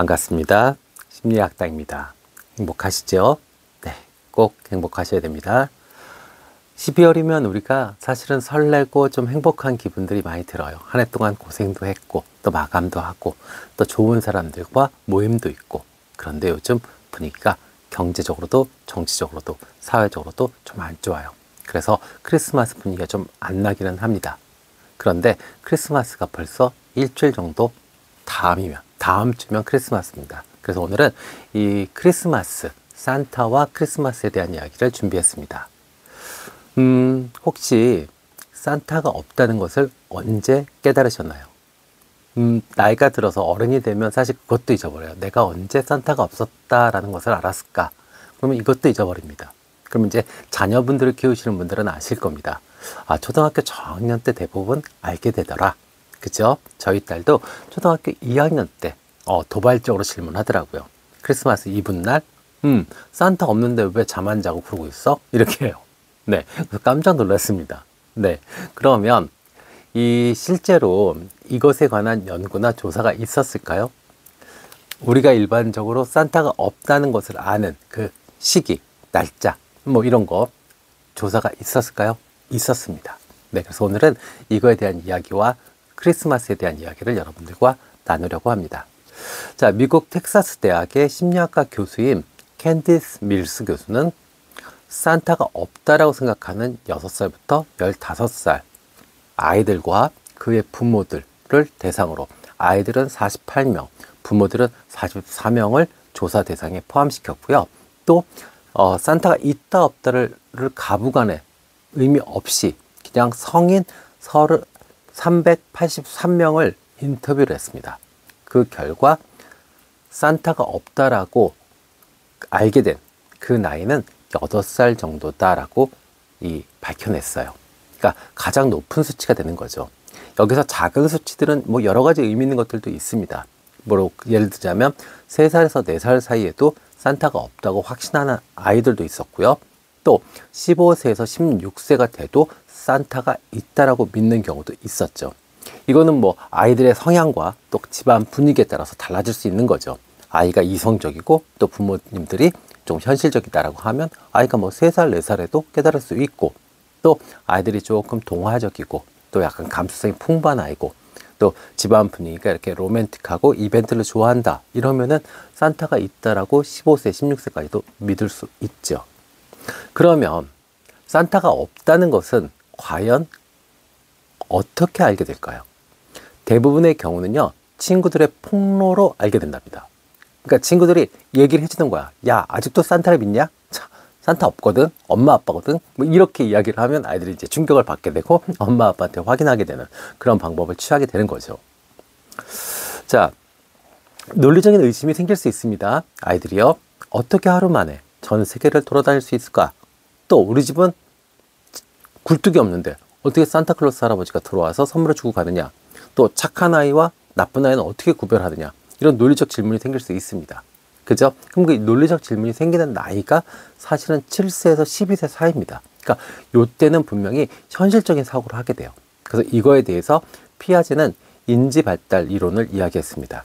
반갑습니다. 심리학당입니다. 행복하시죠? 네, 꼭 행복하셔야 됩니다. 12월이면 우리가 사실은 설레고 좀 행복한 기분들이 많이 들어요. 한 해 동안 고생도 했고 또 마감도 하고 또 좋은 사람들과 모임도 있고, 그런데 요즘 분위기가 경제적으로도 정치적으로도 사회적으로도 좀 안 좋아요. 그래서 크리스마스 분위기가 좀 안 나기는 합니다. 그런데 크리스마스가 벌써 일주일 정도 다음 주면 크리스마스입니다. 그래서 오늘은 이 크리스마스, 산타와 크리스마스에 대한 이야기를 준비했습니다. 혹시 산타가 없다는 것을 언제 깨달으셨나요? 나이가 들어서 어른이 되면 사실 그것도 잊어버려요. 내가 언제 산타가 없었다라는 것을 알았을까? 그러면 이것도 잊어버립니다. 그러면 이제 자녀분들을 키우시는 분들은 아실 겁니다. 아, 초등학교 저학년 때 대부분 알게 되더라. 그죠? 저희 딸도 초등학교 2학년 때 도발적으로 질문하더라고요. 크리스마스 이브날, 산타 없는데 왜 잠 안 자고 그러고 있어? 이렇게 해요. 네, 그래서 깜짝 놀랐습니다. 네, 그러면 실제로 이것에 관한 연구나 조사가 있었을까요? 우리가 일반적으로 산타가 없다는 것을 아는 그 시기, 날짜, 뭐 이런 거 조사가 있었을까요? 있었습니다. 네, 그래서 오늘은 이거에 대한 이야기와 크리스마스에 대한 이야기를 여러분들과 나누려고 합니다. 자, 미국 텍사스 대학의 심리학과 교수인 캔디스 밀스 교수는 산타가 없다라고 생각하는 6살부터 15살 아이들과 그의 부모들을 대상으로, 아이들은 48명, 부모들은 44명을 조사 대상에 포함시켰고요. 또 산타가 있다 없다를 가부간에 의미 없이 그냥 성인 383명을 인터뷰를 했습니다. 그 결과 산타가 없다라고 알게 된 그 나이는 8살 정도다라고 밝혀냈어요. 그러니까 가장 높은 수치가 되는 거죠. 여기서 작은 수치들은 뭐 여러 가지 의미 있는 것들도 있습니다. 예를 들자면 3살에서 4살 사이에도 산타가 없다고 확신하는 아이들도 있었고요. 또 15세에서 16세가 돼도 산타가 있다라고 믿는 경우도 있었죠. 이거는 뭐 아이들의 성향과 또 집안 분위기에 따라서 달라질 수 있는 거죠. 아이가 이성적이고 또 부모님들이 좀 현실적이다라고 하면 아이가 뭐 3살, 4살에도 깨달을 수 있고, 또 아이들이 조금 동화적이고 또 약간 감수성이 풍부한 아이고 또 집안 분위기가 이렇게 로맨틱하고 이벤트를 좋아한다 이러면은 산타가 있다라고 15세, 16세까지도 믿을 수 있죠. 그러면 산타가 없다는 것은 과연 어떻게 알게 될까요? 대부분의 경우는요, 친구들의 폭로로 알게 된답니다. 그러니까 친구들이 얘기를 해주는 거야. 야, 아직도 산타를 믿냐? 자, 산타 없거든? 엄마 아빠거든? 뭐 이렇게 이야기를 하면 아이들이 이제 충격을 받게 되고 엄마 아빠한테 확인하게 되는 그런 방법을 취하게 되는 거죠. 자, 논리적인 의심이 생길 수 있습니다. 아이들이요, 어떻게 하루 만에 전 세계를 돌아다닐 수 있을까? 또 우리 집은 굴뚝이 없는데 어떻게 산타클로스 할아버지가 들어와서 선물을 주고 가느냐? 또 착한 아이와 나쁜 아이는 어떻게 구별하느냐? 이런 논리적 질문이 생길 수 있습니다. 그죠? 그럼 그 논리적 질문이 생기는 나이가 사실은 7세에서 12세 사이입니다. 그러니까 이때는 분명히 현실적인 사고를 하게 돼요. 그래서 이거에 대해서 피아제는 인지발달 이론을 이야기했습니다.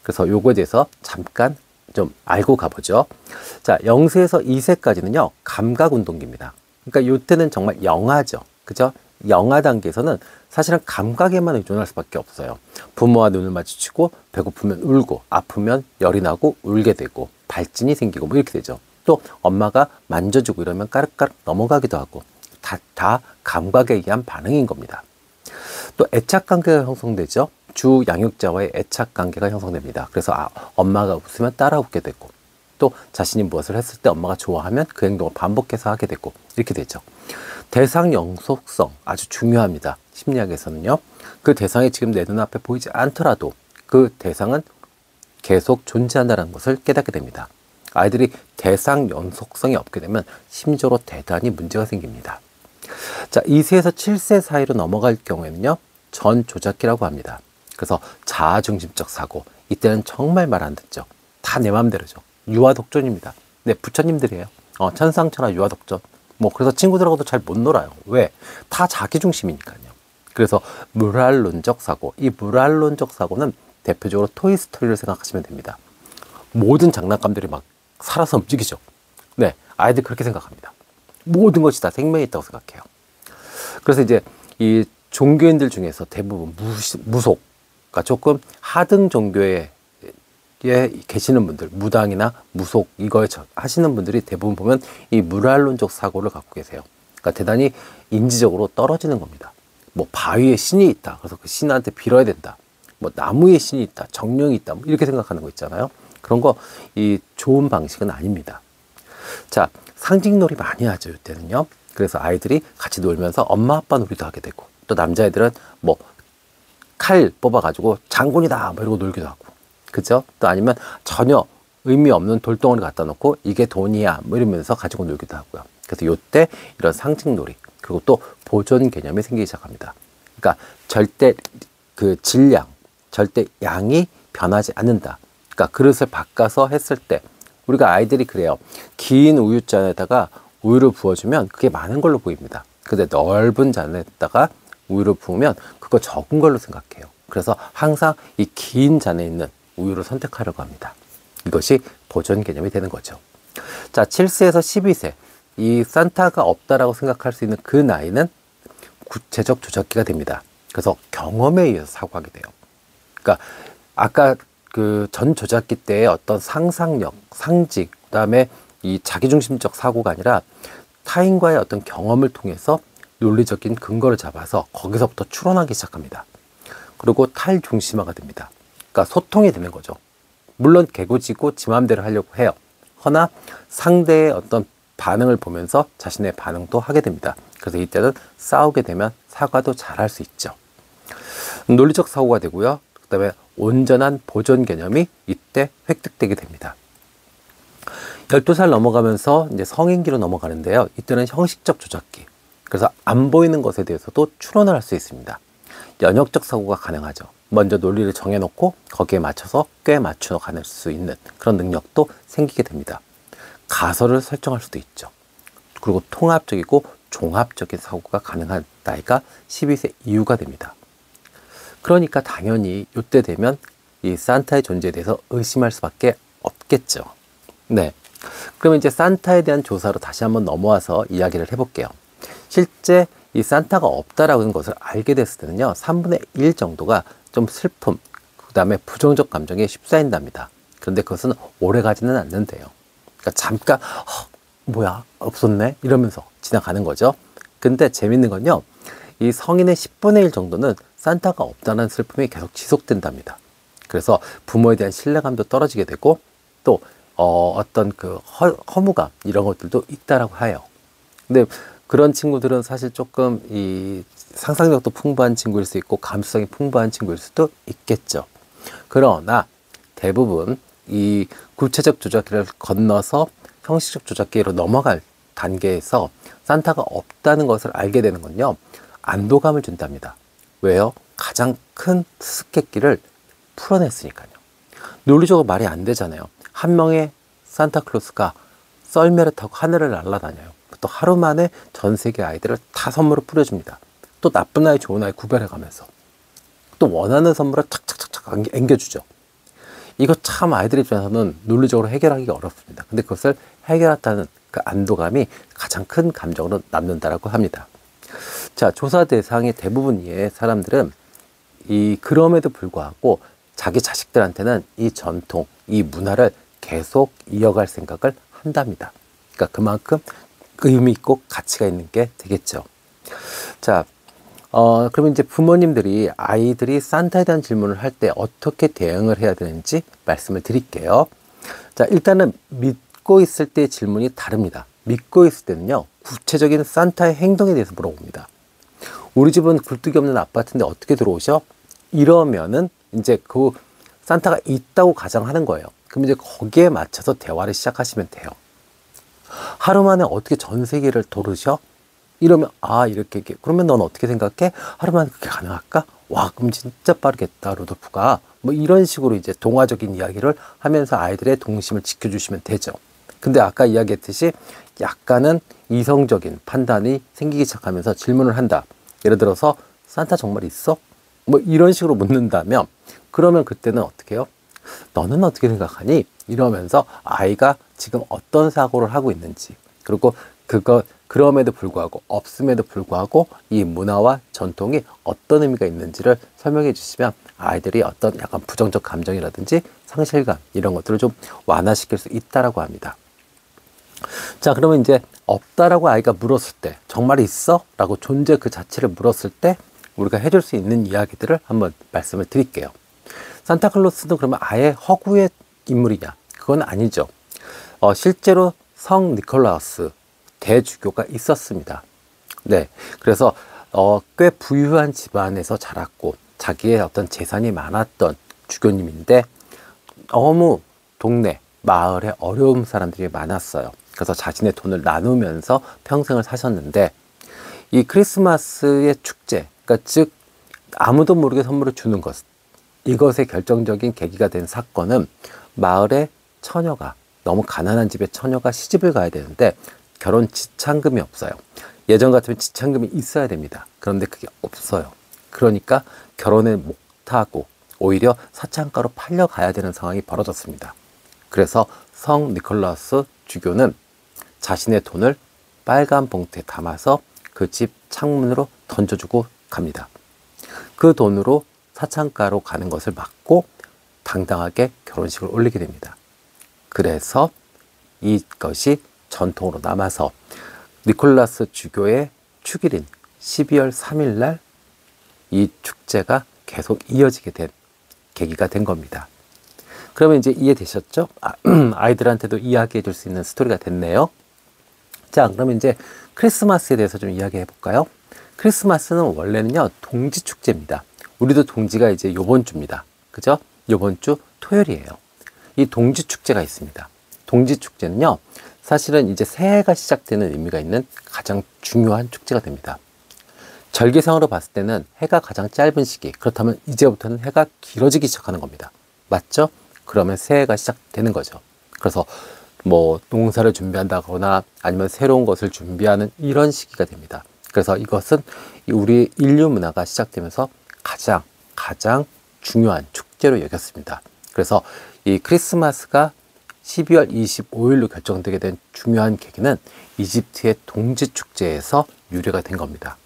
그래서 요거에 대해서 잠깐 좀 알고 가보죠. 자, 0세에서 2세까지는요, 감각운동기입니다. 그러니까 이때는 정말 영아죠. 그죠? 영아 단계에서는 사실은 감각에만 의존할 수밖에 없어요. 부모와 눈을 마주치고 배고프면 울고 아프면 열이 나고 울게 되고 발진이 생기고 뭐 이렇게 되죠. 또 엄마가 만져주고 이러면 까르까르 넘어가기도 하고 다 감각에 의한 반응인 겁니다. 또 애착관계가 형성되죠. 주 양육자와의 애착관계가 형성됩니다. 그래서 엄마가 웃으면 따라 웃게 되고, 또 자신이 무엇을 했을 때 엄마가 좋아하면 그 행동을 반복해서 하게 되고 이렇게 되죠. 대상 영속성 아주 중요합니다. 심리학에서는요. 그 대상이 지금 내 눈앞에 보이지 않더라도 그 대상은 계속 존재한다는 것을 깨닫게 됩니다. 아이들이 대상 연속성이 없게 되면 심적으로 대단히 문제가 생깁니다. 자, 2세에서 7세 사이로 넘어갈 경우에는요, 전조작기라고 합니다. 그래서 자아중심적 사고, 이때는 정말 말 안 듣죠. 다 내 맘대로죠. 유아독존입니다. 네, 부처님들이에요. 천상천하 유아독존. 그래서 친구들하고도 잘 못 놀아요. 왜? 다 자기중심이니까요. 그래서 무랄론적 사고, 이 무랄론적 사고는 대표적으로 토이스토리를 생각하시면 됩니다. 모든 장난감들이 막 살아서 움직이죠. 네, 아이들 그렇게 생각합니다. 모든 것이 다 생명이 있다고 생각해요. 그래서 이제 이 종교인들 중에서 대부분 무속, 그러니까 조금 하등 종교에 계시는 분들, 무당이나 무속 이거에 하시는 분들이 대부분 보면 이 무랄론적 사고를 갖고 계세요. 그러니까 대단히 인지적으로 떨어지는 겁니다. 뭐 바위에 신이 있다, 그래서 그 신한테 빌어야 된다. 뭐 나무에 신이 있다, 정령이 있다, 뭐 이렇게 생각하는 거 있잖아요. 그런 거 이 좋은 방식은 아닙니다. 자, 상징놀이 많이 하죠, 이때는요. 그래서 아이들이 같이 놀면서 엄마 아빠 놀이도 하게 되고, 또 남자애들은 뭐 칼 뽑아가지고 장군이다 뭐 이러고 놀기도 하고, 그죠? 또 아니면 전혀 의미 없는 돌덩어리 갖다 놓고 이게 돈이야 뭐 이러면서 가지고 놀기도 하고요. 그래서 요때 이런 상징놀이, 그리고 또 보존 개념이 생기기 시작합니다. 그러니까 절대 그 질량, 절대 양이 변하지 않는다. 그러니까 그릇을 바꿔서 했을 때 우리가 아이들이 그래요. 긴 우유잔에다가 우유를 부어주면 그게 많은 걸로 보입니다. 근데 넓은 잔에다가 우유를 부으면 그거 적은 걸로 생각해요. 그래서 항상 이 긴 잔에 있는 우유를 선택하려고 합니다. 이것이 보존 개념이 되는 거죠. 자, 7세에서 12세. 이 산타가 없다라고 생각할 수 있는 그 나이는 구체적 조작기가 됩니다. 그래서 경험에 의해서 사고하게 돼요. 그러니까 아까 그 전 조작기 때의 어떤 상상력, 상징, 그다음에 이 자기중심적 사고가 아니라 타인과의 어떤 경험을 통해서 논리적인 근거를 잡아서 거기서부터 추론하기 시작합니다. 그리고 탈중심화가 됩니다. 그러니까 소통이 되는 거죠. 물론 개구지고 지 맘대로 하려고 해요. 허나 상대의 어떤 반응을 보면서 자신의 반응도 하게 됩니다. 그래서 이때는 싸우게 되면 사과도 잘할 수 있죠. 논리적 사고가 되고요. 그 다음에 온전한 보존 개념이 이때 획득되게 됩니다. 12살 넘어가면서 이제 성인기로 넘어가는데요. 이때는 형식적 조작기. 그래서 안 보이는 것에 대해서도 추론을 할 수 있습니다. 연역적 사고가 가능하죠. 먼저 논리를 정해놓고 거기에 맞춰서 꽤 맞춰가낼 수 있는 그런 능력도 생기게 됩니다. 가설을 설정할 수도 있죠. 그리고 통합적이고 종합적인 사고가 가능한 나이가 12세 이후가 됩니다. 그러니까 당연히 이때 되면 이 산타의 존재에 대해서 의심할 수밖에 없겠죠. 네. 그러면 이제 산타에 대한 조사로 다시 한번 넘어와서 이야기를 해볼게요. 실제 이 산타가 없다라고 하는 것을 알게 됐을 때는요, 3분의 1 정도가 좀 슬픔, 그 다음에 부정적 감정에 휩싸인답니다. 그런데 그것은 오래 가지는 않는데요. 그러니까 잠깐, 뭐야, 없었네? 이러면서 지나가는 거죠. 근데 재밌는 건요, 이 성인의 10분의 1 정도는 산타가 없다는 슬픔이 계속 지속된답니다. 그래서 부모에 대한 신뢰감도 떨어지게 되고, 또 어떤 그 허무감 이런 것들도 있다라고 해요. 근데 그런 친구들은 사실 조금 이 상상력도 풍부한 친구일 수 있고 감수성이 풍부한 친구일 수도 있겠죠. 그러나 대부분 이 구체적 조작기를 건너서 형식적 조작기로 넘어갈 단계에서 산타가 없다는 것을 알게 되는 건요, 안도감을 준답니다. 왜요? 가장 큰 수수께끼를 풀어냈으니까요. 논리적으로 말이 안 되잖아요. 한 명의 산타클로스가 썰매를 타고 하늘을 날아다녀요. 또 하루 만에 전 세계 아이들을 다 선물을 뿌려줍니다. 또 나쁜 아이 좋은 아이 구별해가면서 또 원하는 선물을 착착착착 앵겨주죠. 이거 참 아이들 입장에서는 논리적으로 해결하기가 어렵습니다. 근데 그것을 해결했다는 그 안도감이 가장 큰 감정으로 남는다라고 합니다. 자, 조사 대상의 대부분의 사람들은 그럼에도 불구하고 자기 자식들한테는 이 전통, 이 문화를 계속 이어갈 생각을 한답니다. 그러니까 그만큼 의미 있고 가치가 있는 게 되겠죠. 자, 그러면 이제 부모님들이 아이들이 산타에 대한 질문을 할 때 어떻게 대응을 해야 되는지 말씀을 드릴게요. 자, 일단은 믿고 있을 때의 질문이 다릅니다. 믿고 있을 때는요, 구체적인 산타의 행동에 대해서 물어봅니다. 우리 집은 굴뚝이 없는 아파트인데 어떻게 들어오셔? 이러면은 이제 그 산타가 있다고 가정하는 거예요. 그럼 이제 거기에 맞춰서 대화를 시작하시면 돼요. 하루 만에 어떻게 전 세계를 도르셔? 이러면 이렇게 그러면 넌 어떻게 생각해? 하루 만에 그게 가능할까? 와, 그럼 진짜 빠르겠다, 루돌프가. 뭐 이런 식으로 이제 동화적인 이야기를 하면서 아이들의 동심을 지켜주시면 되죠. 근데 아까 이야기했듯이 약간은 이성적인 판단이 생기기 시작하면서 질문을 한다. 예를 들어서 산타 정말 있어? 뭐 이런 식으로 묻는다면, 그러면 그때는 어떻게 해요? 너는 어떻게 생각하니? 이러면서 아이가 지금 어떤 사고를 하고 있는지, 그리고 그럼에도 불구하고, 없음에도 불구하고 이 문화와 전통이 어떤 의미가 있는지를 설명해 주시면 아이들이 어떤 약간 부정적 감정이라든지 상실감 이런 것들을 좀 완화시킬 수 있다라고 합니다. 자, 그러면 이제 없다라고 아이가 물었을 때, 정말 있어? 라고 존재 그 자체를 물었을 때 우리가 해줄 수 있는 이야기들을 한번 말씀을 드릴게요. 산타클로스는 그러면 아예 허구의 인물이냐? 그건 아니죠. 실제로 성 니콜라우스 대주교가 있었습니다. 네, 그래서 꽤 부유한 집안에서 자랐고 자기의 어떤 재산이 많았던 주교님인데, 너무 동네, 마을에 어려운 사람들이 많았어요. 그래서 자신의 돈을 나누면서 평생을 사셨는데, 이 크리스마스의 축제, 그러니까 즉 아무도 모르게 선물을 주는 것, 이것의 결정적인 계기가 된 사건은 마을의 처녀가, 너무 가난한 집의 처녀가 시집을 가야 되는데 결혼 지참금이 없어요. 예전 같으면 지참금이 있어야 됩니다. 그런데 그게 없어요. 그러니까 결혼을 못하고 오히려 사창가로 팔려가야 되는 상황이 벌어졌습니다. 그래서 성 니콜라우스 주교는 자신의 돈을 빨간 봉투에 담아서 그 집 창문으로 던져주고 갑니다. 그 돈으로 사창가로 가는 것을 막고 당당하게 결혼식을 올리게 됩니다. 그래서 이것이 전통으로 남아서 니콜라스 주교의 축일인 12월 3일 날 이 축제가 계속 이어지게 된 계기가 된 겁니다. 그러면 이제 이해되셨죠? 아이들한테도 이야기해 줄 수 있는 스토리가 됐네요. 자, 그러면 이제 크리스마스에 대해서 좀 이야기해 볼까요? 크리스마스는 원래는요, 동지 축제입니다. 우리도 동지가 이제 요번 주입니다. 그죠? 요번 주 토요일이에요. 이 동지 축제가 있습니다. 동지 축제는요, 사실은 이제 새해가 시작되는 의미가 있는 가장 중요한 축제가 됩니다. 절기상으로 봤을 때는 해가 가장 짧은 시기, 그렇다면 이제부터는 해가 길어지기 시작하는 겁니다. 맞죠? 그러면 새해가 시작되는 거죠. 그래서 뭐 농사를 준비한다거나 아니면 새로운 것을 준비하는 이런 시기가 됩니다. 그래서 이것은 우리 인류 문화가 시작되면서 가장 중요한 축제로 여겼습니다. 그래서 이 크리스마스가 12월 25일로 결정되게 된 중요한 계기는 이집트의 동지 축제에서 유래가 된 겁니다.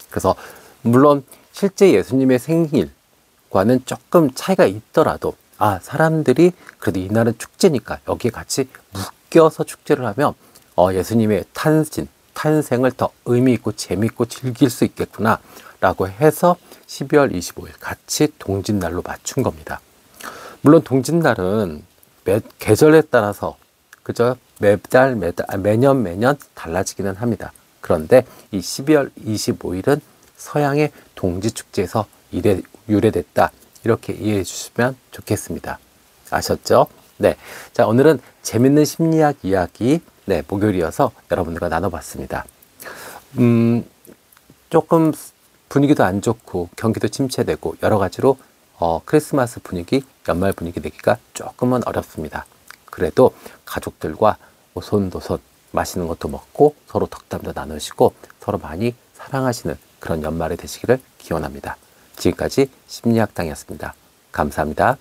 그래서 물론 실제 예수님의 생일과는 조금 차이가 있더라도 사람들이 그래도 이날은 축제니까 여기에 같이 묶여서 축제를 하면 예수님의 탄생을 더 의미 있고 재미있고 즐길 수 있겠구나 라고 해서 12월 25일 같이 동짓날로 맞춘 겁니다. 물론 동짓날은 계절에 따라서 그저 매년 달라지기는 합니다. 그런데 이 12월 25일은 서양의 동지축제에서 유래됐다, 이렇게 이해해 주시면 좋겠습니다. 아셨죠? 네. 자, 오늘은 재밌는 심리학 이야기, 목요일이어서 여러분들과 나눠봤습니다. 조금 분위기도 안 좋고 경기도 침체되고 여러 가지로 크리스마스 분위기, 연말 분위기 내기가 조금은 어렵습니다. 그래도 가족들과 오손도손 맛있는 것도 먹고 서로 덕담도 나누시고 서로 많이 사랑하시는 그런 연말이 되시기를 기원합니다. 지금까지 심리학당이었습니다. 감사합니다.